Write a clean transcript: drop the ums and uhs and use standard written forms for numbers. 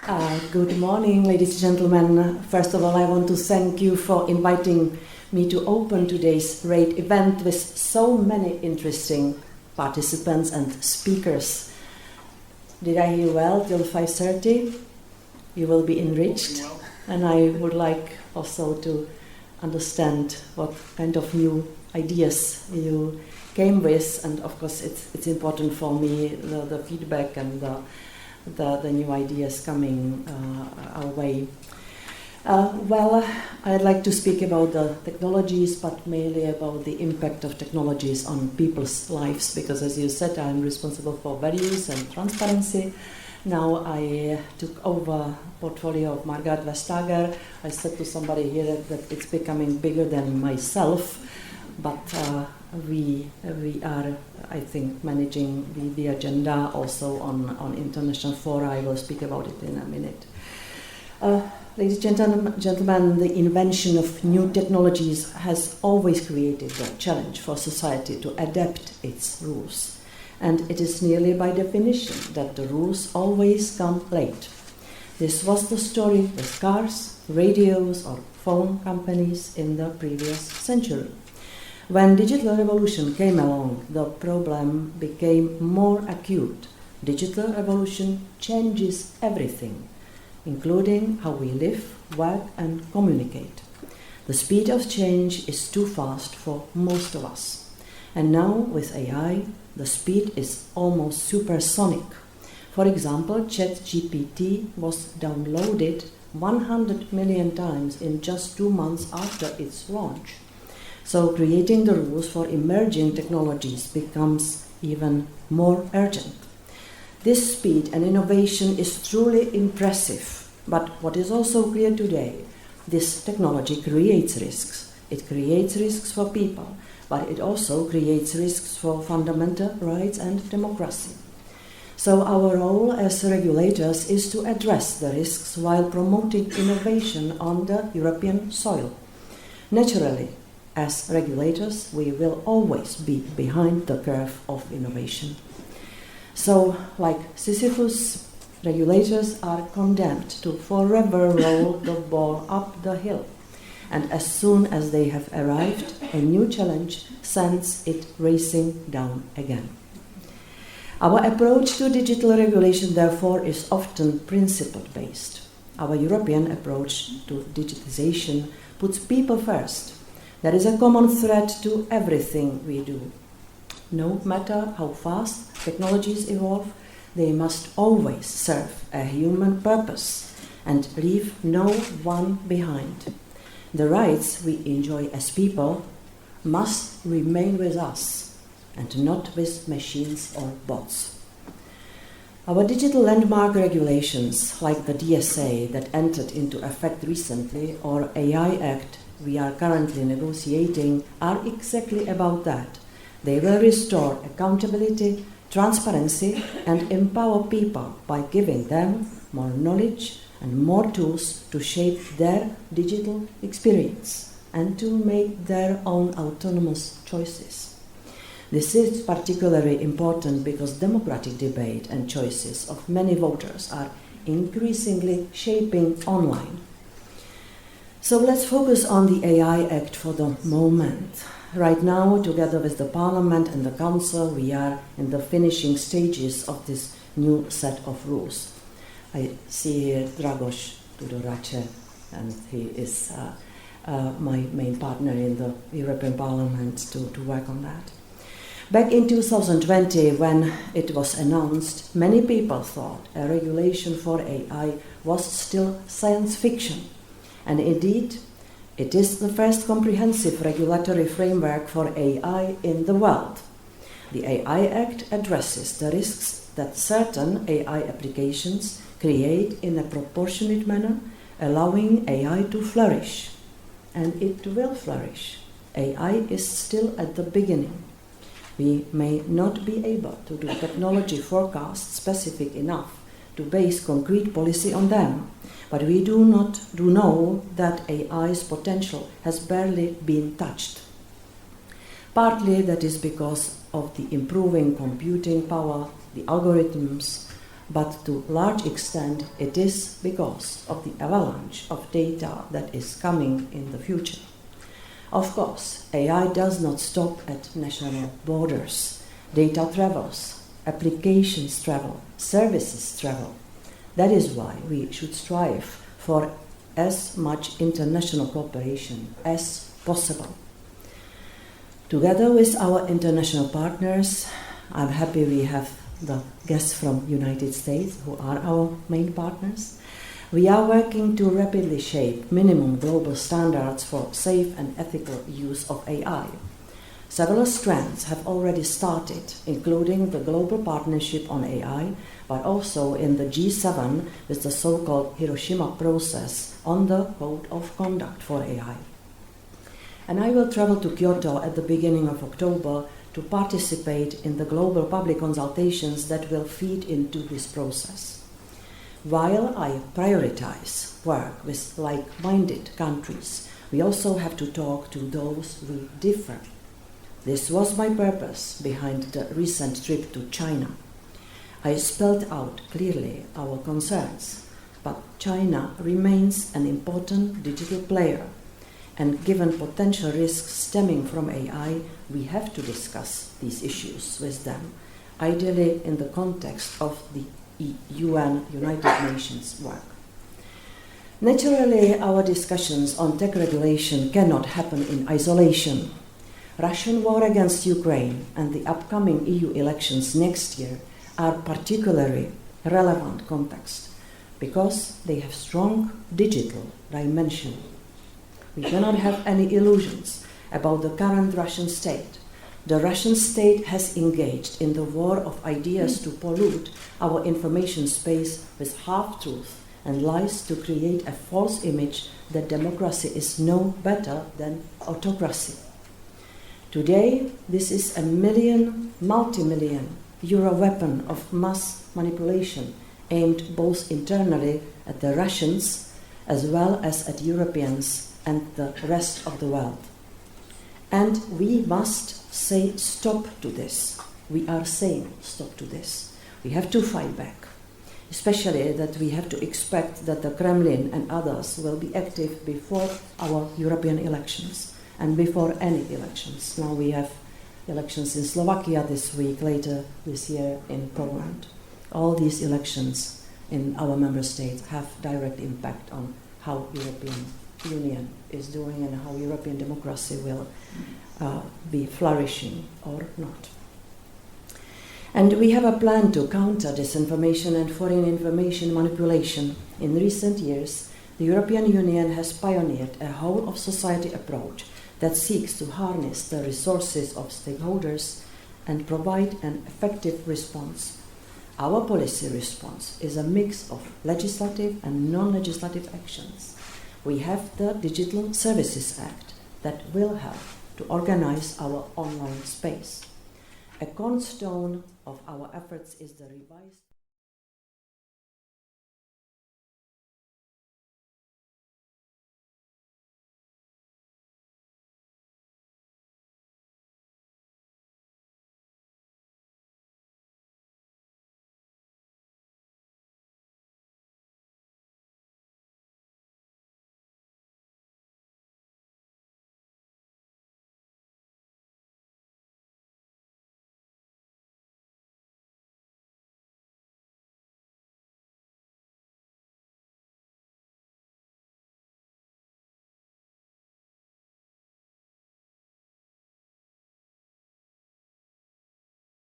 Good morning, ladies and gentlemen. First of all, I want to thank you for inviting me to open today's great event with so many interesting participants and speakers. Did I hear well? Till 5:30? You will be enriched. And I would like also to understand what kind of new ideas you came with. And of course, it's important for me, the feedback and the new ideas coming our way. I'd like to speak about the technologies, but mainly about the impact of technologies on people's lives, because as you said, I'm responsible for values and transparency. Now I took over portfolio of Margaret Vestager. I said to somebody here that it's becoming bigger than myself, but we are, I think, managing the agenda also on international fora. I will speak about it in a minute. Ladies and gentlemen, the invention of new technologies has always created a challenge for society to adapt its rules. And it is nearly by definition that the rules always come late. This was the story with cars, radios, or phone companies in the previous century. When digital revolution came along, the problem became more acute. Digital revolution changes everything, including how we live, work, and communicate. The speed of change is too fast for most of us. And now, with AI, the speed is almost supersonic. For example, ChatGPT was downloaded 100 million times in just 2 months after its launch. So creating the rules for emerging technologies becomes even more urgent. This speed and innovation is truly impressive, but what is also clear today, this technology creates risks. It creates risks for people, but it also creates risks for fundamental rights and democracy. So our role as regulators is to address the risks while promoting innovation on the European soil. Naturally, as regulators, we will always be behind the curve of innovation. So, like Sisyphus, regulators are condemned to forever roll the ball up the hill. And as soon as they have arrived, a new challenge sends it racing down again. Our approach to digital regulation, therefore, is often principle-based. Our European approach to digitization puts people first. There is a common thread to everything we do. No matter how fast technologies evolve, they must always serve a human purpose and leave no one behind. The rights we enjoy as people must remain with us and not with machines or bots. Our digital landmark regulations, like the DSA that entered into effect recently, or AI Act we are currently negotiating, are exactly about that. They will restore accountability, transparency, and empower people by giving them more knowledge and more tools to shape their digital experience and to make their own autonomous choices. This is particularly important because democratic debate and choices of many voters are increasingly shaping online. So let's focus on the AI Act for the moment. Right now, together with the Parliament and the Council, we are in the finishing stages of this new set of rules. I see here Dragos Tudorache, and he is my main partner in the European Parliament to work on that. Back in 2020, when it was announced, many people thought a regulation for AI was still science fiction. And indeed, it is the first comprehensive regulatory framework for AI in the world. The AI Act addresses the risks that certain AI applications create in a proportionate manner, allowing AI to flourish. And it will flourish. AI is still at the beginning. We may not be able to do technology forecasts specific enough to base concrete policy on them, but we do know that AI's potential has barely been touched. Partly that is because of the improving computing power, the algorithms, but to a large extent it is because of the avalanche of data that is coming in the future. Of course, AI does not stop at national borders. Data travels, applications travel, services travel. That is why we should strive for as much international cooperation as possible. Together with our international partners, I'm happy we have the guests from United States, who are our main partners. We are working to rapidly shape minimum global standards for safe and ethical use of AI. Several strands have already started, including the Global Partnership on AI, but also in the G7 with the so-called Hiroshima process on the Code of Conduct for AI. And I will travel to Kyoto at the beginning of October to participate in the global public consultations that will feed into this process. While I prioritize work with like-minded countries, we also have to talk to those we differ. This was my purpose behind the recent trip to China. I spelled out clearly our concerns, but China remains an important digital player, and given potential risks stemming from AI, we have to discuss these issues with them, ideally in the context of the UN, United Nations work. Naturally, our discussions on tech regulation cannot happen in isolation. Russian war against Ukraine and the upcoming EU elections next year are particularly relevant context because they have strong digital dimension. We cannot have any illusions about the current Russian state. The Russian state has engaged in the war of ideas to pollute our information space with half-truth and lies to create a false image that democracy is no better than autocracy. Today, this is a multi-million euro weapon of mass manipulation aimed both internally at the Russians as well as at Europeans and the rest of the world. And we must say stop to this. We are saying stop to this. We have to fight back, especially that we have to expect that the Kremlin and others will be active before our European elections and before any elections. Now we have elections in Slovakia this week, later this year in Poland. All these elections in our member states have direct impact on how European Union is doing and how European democracy will be flourishing or not. And we have a plan to counter disinformation and foreign information manipulation. In recent years, the European Union has pioneered a whole-of-society approach that seeks to harness the resources of stakeholders and provide an effective response. Our policy response is a mix of legislative and non-legislative actions. We have the Digital Services Act that will help to organize our online space. A cornerstone of our efforts is the revised